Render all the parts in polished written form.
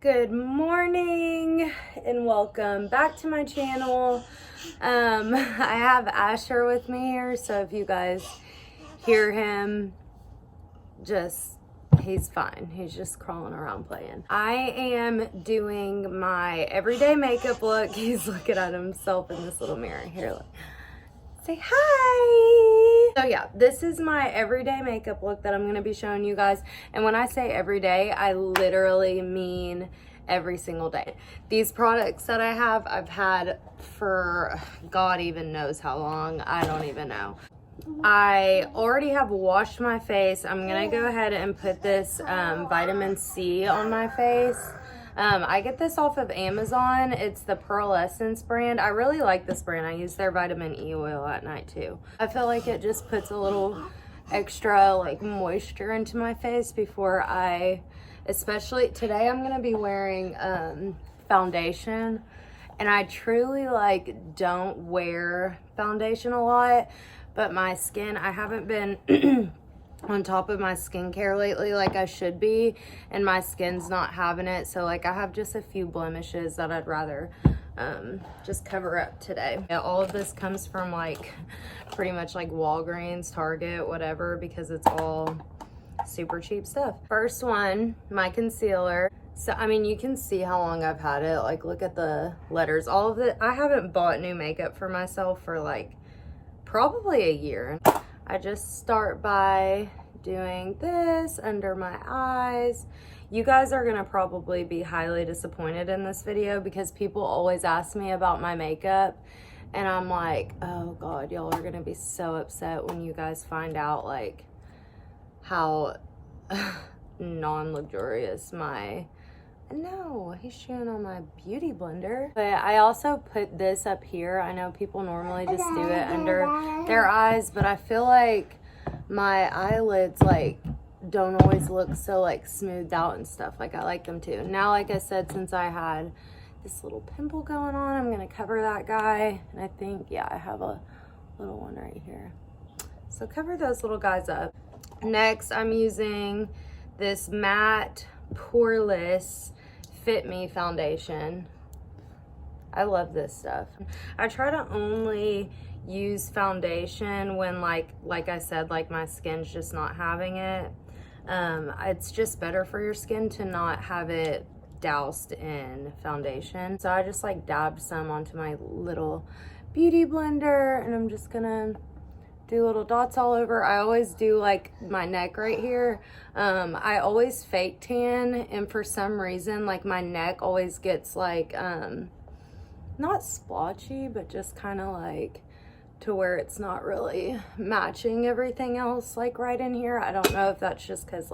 Good morning and welcome back to my channel. I have Asher with me here, so if you guys hear him, he's fine. He's just crawling around playing. I am doing my everyday makeup look. He's looking at himself in this little mirror. Here, look. Say hi. So yeah, this is my everyday makeup look that I'm going to be showing you guys. And when I say everyday, I literally mean every single day. These products that I have, I've had for God even knows how long. I don't even know. I already have washed my face. I'm going to go ahead and put this vitamin C on my face. I get this off of Amazon. It's the Pearlescence brand. I really like this brand. I use their vitamin E oil at night too. I feel like it just puts a little extra like moisture into my face before especially today I'm going to be wearing foundation, and I truly don't wear foundation a lot, but my skin, I haven't been on top of my skincare lately like I should be, and my skin's not having it. So I have just a few blemishes that I'd rather just cover up today. Yeah, all of this comes from pretty much Walgreens, Target, whatever, because it's all super cheap stuff. First one, my concealer. So I mean, you can see how long I've had it. Look at the letters. All of it. I haven't bought new makeup for myself for probably a year. I just start by doing this under my eyes. You guys are gonna probably be highly disappointed in this video because people always ask me about my makeup, and I'm like, oh God, y'all are gonna be so upset when you guys find out how non-luxurious no, he's chewing on my beauty blender. But I also put this up here. I know people normally just do it under their eyes, but I feel like my eyelids don't always look so smoothed out and stuff. I like them to. Now, like I said, since I had this little pimple going on, I'm gonna cover that guy. And I think, yeah, I have a little one right here. So cover those little guys up. Next, I'm using this matte poreless Fit Me foundation. I love this stuff. I try to only use foundation when like I said, my skin's just not having it. It's just better for your skin to not have it doused in foundation. So I just dabbed some onto my little beauty blender, and I'm just gonna do little dots all over. I always do my neck right here. I always fake tan, and for some reason my neck always gets not splotchy, but just kind of to where it's not really matching everything else right in here. I don't know if that's just because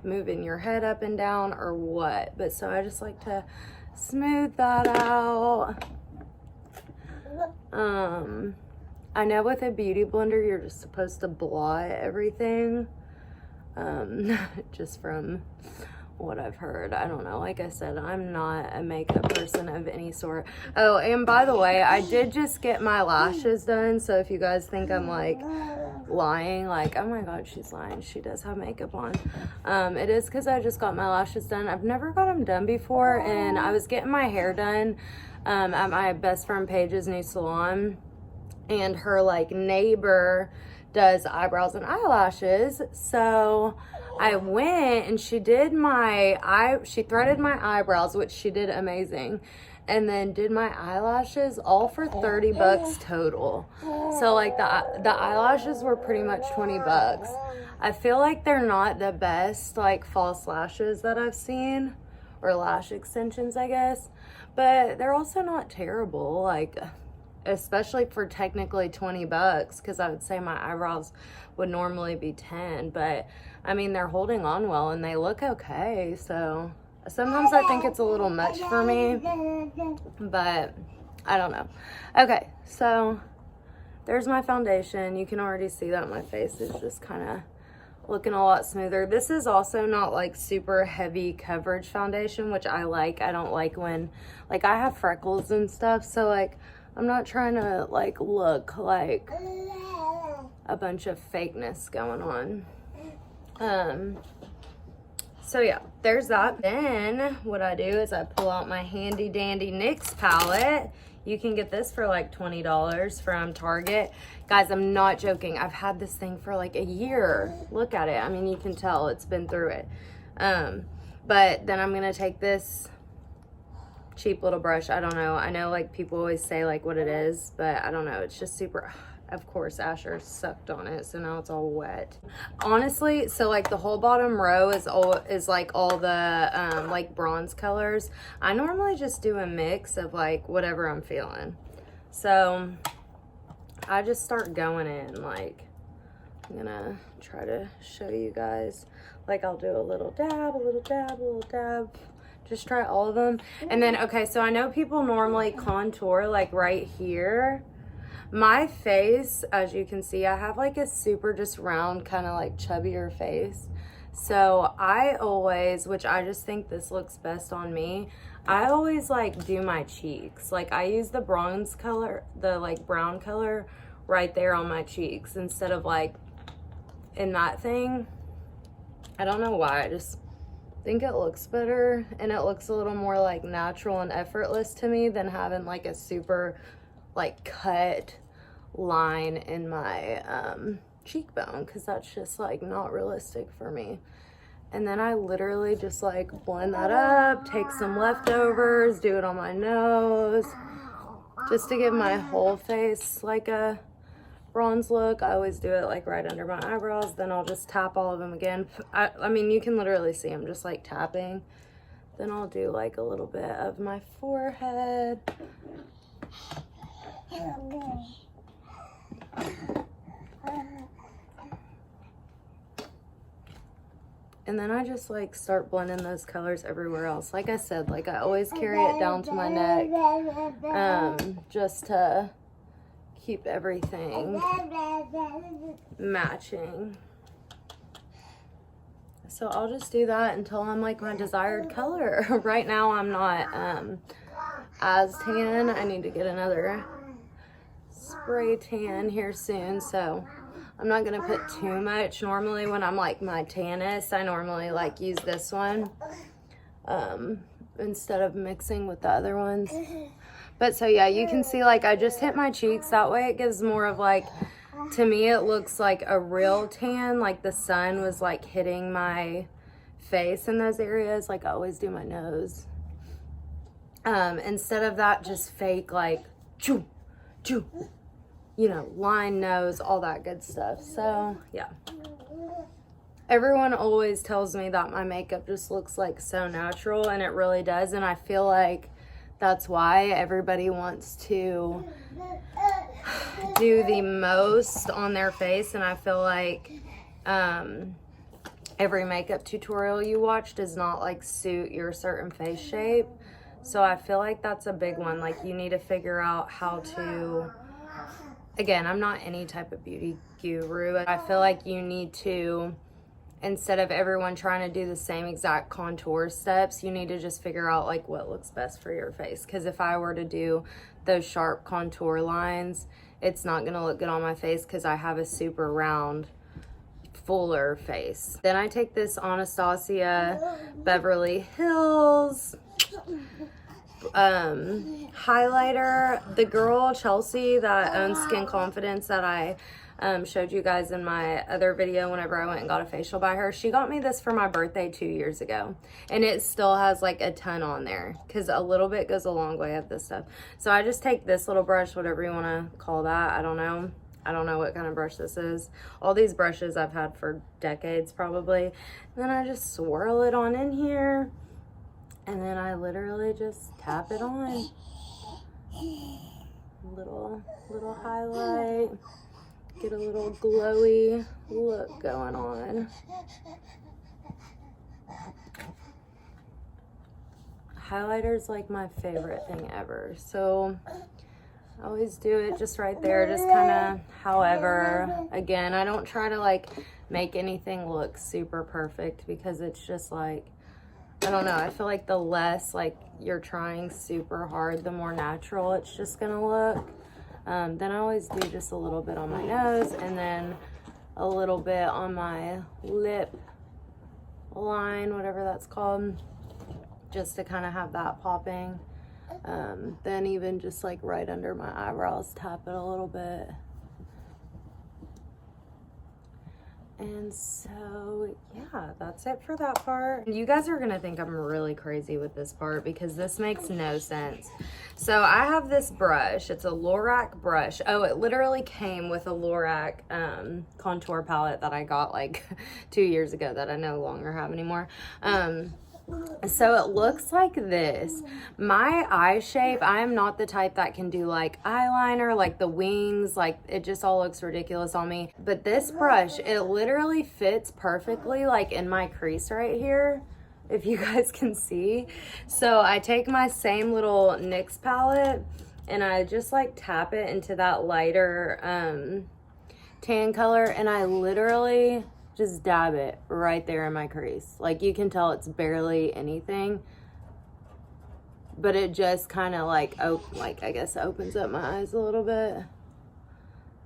moving your head up and down or what, but so I just like to smooth that out. I know with a beauty blender, you're just supposed to blot everything, just from what I've heard. I don't know. Like I said, I'm not a makeup person of any sort. Oh, and by the way, I did just get my lashes done, so if you guys think I'm lying, oh my God, she's lying, she does have makeup on. It is because I just got my lashes done. I've never got them done before, and I was getting my hair done at my best friend Paige's new salon, and her neighbor does eyebrows and eyelashes. So I went and she threaded my eyebrows, which she did amazing, and then did my eyelashes all for 30 bucks total. So the eyelashes were pretty much 20 bucks. I feel like they're not the best false lashes that I've seen, or lash extensions, I guess, but they're also not terrible, especially for technically 20 bucks, because I would say my eyebrows would normally be 10, but I mean, they're holding on well and they look okay. So sometimes I think it's a little much for me, but I don't know. Okay, so there's my foundation. You can already see that my face is just kind of looking a lot smoother. This is also not super heavy coverage foundation, which I like. I don't like when I have freckles and stuff, so I'm not trying to look like a bunch of fakeness going on. So yeah, there's that. Then what I do is I pull out my handy dandy NYX palette. You can get this for like $20 from Target. Guys, I'm not joking. I've had this thing for like a year. Look at it. I mean, you can tell it's been through it. But then I'm gonna take this cheap little brush. I don't know. I know like people always say like what it is, but I don't know. It's just super, of course Asher sucked on it, so now it's all wet. Honestly, so like the whole bottom row is like all the like bronze colors. I normally just do a mix of like whatever I'm feeling. So I just start going in, like, I'm gonna try to show you guys. Like I'll do a little dab, a little dab, a little dab. Just try all of them. And then, okay, so I know people normally contour like right here. My face, as you can see, I have like a super just round, kind of like chubbier face. So I always, which I just think this looks best on me, I always like do my cheeks. Like I use the bronze color, the like brown color right there on my cheeks instead of like in that thing. I don't know why, I just think it looks better and it looks a little more like natural and effortless to me than having like a super like cut line in my cheekbone, because that's just like not realistic for me. And then I literally just like blend that up, take some leftovers, do it on my nose just to give my whole face like a bronze look. I always do it like right under my eyebrows, then I'll just tap all of them again. I mean, you can literally see I'm just like tapping. Then I'll do like a little bit of my forehead. And then I just like start blending those colors everywhere else. Like I said, like I always carry it down to my neck, just to keep everything matching. So I'll just do that until I'm like my desired color. Right now I'm not as tan. I need to get another spray tan here soon, so I'm not gonna put too much. Normally when I'm like my tannest, I normally like use this one instead of mixing with the other ones. But so yeah, you can see like I just hit my cheeks. That way it gives more of like, to me it looks like a real tan, like the sun was like hitting my face in those areas. Like I always do my nose. Instead of that just fake like choo, choo, you know, line nose, all that good stuff. So yeah. Everyone always tells me that my makeup just looks like so natural, and it really does. And I feel like that's why everybody wants to do the most on their face. And I feel like every makeup tutorial you watch does not like suit your certain face shape. So I feel like that's a big one. Like you need to figure out how to, again, I'm not any type of beauty guru. I feel like you need to, instead of everyone trying to do the same exact contour steps, you need to just figure out like what looks best for your face. Because if I were to do those sharp contour lines, it's not gonna look good on my face because I have a super round, fuller face. Then I take this Anastasia Beverly Hills highlighter. The girl Chelsea that owns Skin Confidence that I showed you guys in my other video whenever I went and got a facial by her, she got me this for my birthday 2 years ago, and it still has like a ton on there because a little bit goes a long way of this stuff. So I just take this little brush, whatever you want to call that, I don't know what kind of brush this is. All these brushes I've had for decades probably. And then I just swirl it on in here, and then I literally just tap it on. Little highlight. Get a little glowy look going on. Highlighter's like my favorite thing ever. So I always do it just right there, just kind of however. Again, I don't try to like make anything look super perfect because it's just like, I don't know, I feel like the less like you're trying super hard, the more natural it's just gonna look. Then I always do just a little bit on my nose and then a little bit on my lip line, whatever that's called, just to kind of have that popping. Then even just like right under my eyebrows, tap it a little bit. And so, yeah, that's it for that part. You guys are gonna think I'm really crazy with this part because this makes no sense. So I have this brush. It's a Lorac brush. Oh, it literally came with a Lorac contour palette that I got like 2 years ago that I no longer have anymore. So it looks like this. My eye shape, I am not the type that can do like eyeliner, like the wings, like it just all looks ridiculous on me. But this brush, it literally fits perfectly like in my crease right here, if you guys can see. So I take my same little NYX palette and I just like tap it into that lighter tan color, and I literally just dab it right there in my crease. Like you can tell it's barely anything, but it just kind of like, I guess opens up my eyes a little bit.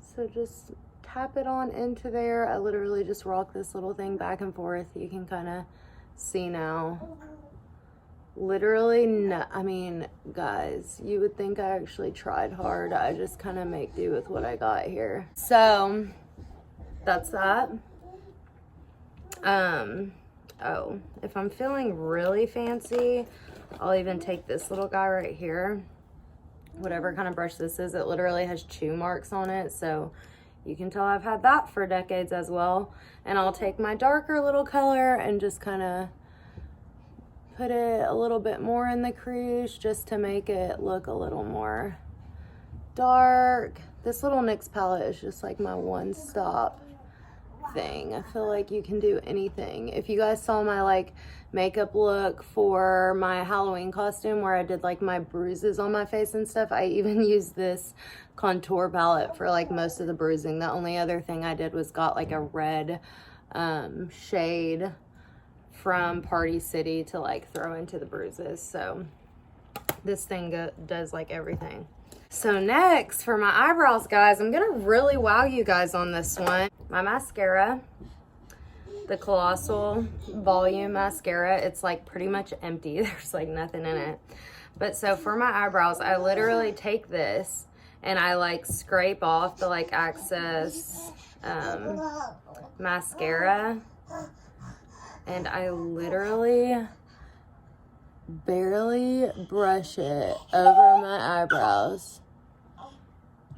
So just tap it on into there. I literally just rock this little thing back and forth. You can kind of see now. Literally, no, I mean, guys, you would think I actually tried hard. I just kind of make do with what I got here. So that's that. Oh, if I'm feeling really fancy, I'll even take this little guy right here. Whatever kind of brush this is, it literally has chew marks on it, so you can tell I've had that for decades as well. And I'll take my darker little color and just kind of put it a little bit more in the crease just to make it look a little more dark. This little NYX palette is just like my one-stop thing. I feel like you can do anything. If you guys saw my like makeup look for my Halloween costume where I did like my bruises on my face and stuff, I even used this contour palette for like most of the bruising. The only other thing I did was got like a red shade from Party City to like throw into the bruises. So this thing does like everything. So next for my eyebrows, guys, I'm gonna really wow you guys on this one. My mascara, the Colossal Volume Mascara, it's like pretty much empty. There's like nothing in it. But so for my eyebrows, I literally take this and I like scrape off the like excess mascara, and I literally barely brush it over my eyebrows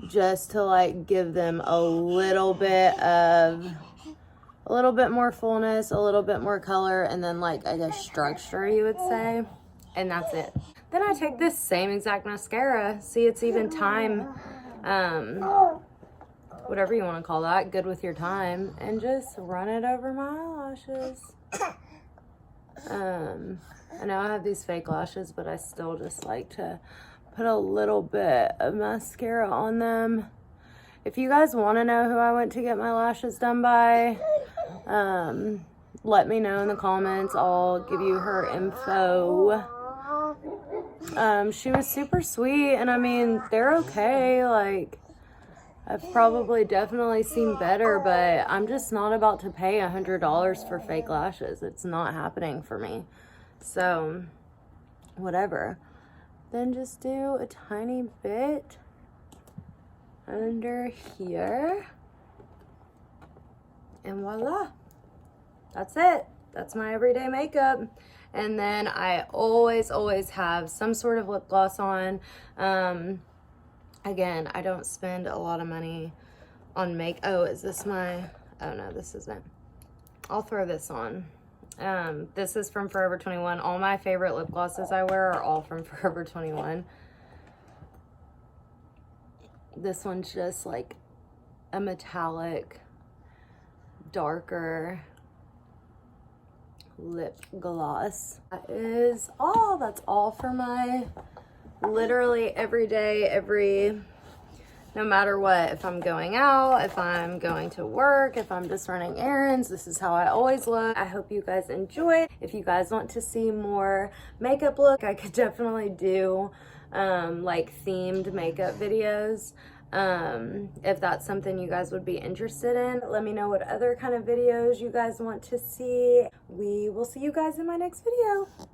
just to like give them a little bit more fullness, a little bit more color, and then like I guess structure, you would say. And that's it. Then I take this same exact mascara, see, it's even time, whatever you want to call that, good with your time, and just run it over my eyelashes. I know I have these fake lashes, but I still just like to put a little bit of mascara on them. If you guys want to know who I went to get my lashes done by, let me know in the comments. I'll give you her info. She was super sweet, and I mean, they're okay. Like, I've probably definitely seen better, but I'm just not about to pay $100 for fake lashes. It's not happening for me. So, whatever. Then just do a tiny bit under here. And voila. That's it. That's my everyday makeup. And then I always have some sort of lip gloss on. Again, I don't spend a lot of money on oh, is this my, oh no, this isn't. I'll throw this on. This is from Forever 21. All my favorite lip glosses I wear are all from Forever 21. This one's just like a metallic, darker lip gloss. That is all. That's all for my literally everyday, no matter what. If I'm going out, if I'm going to work, if I'm just running errands, this is how I always look. I hope you guys enjoy. If you guys want to see more makeup look, I could definitely do like themed makeup videos. If that's something you guys would be interested in, let me know what other kind of videos you guys want to see. we will see you guys in my next video.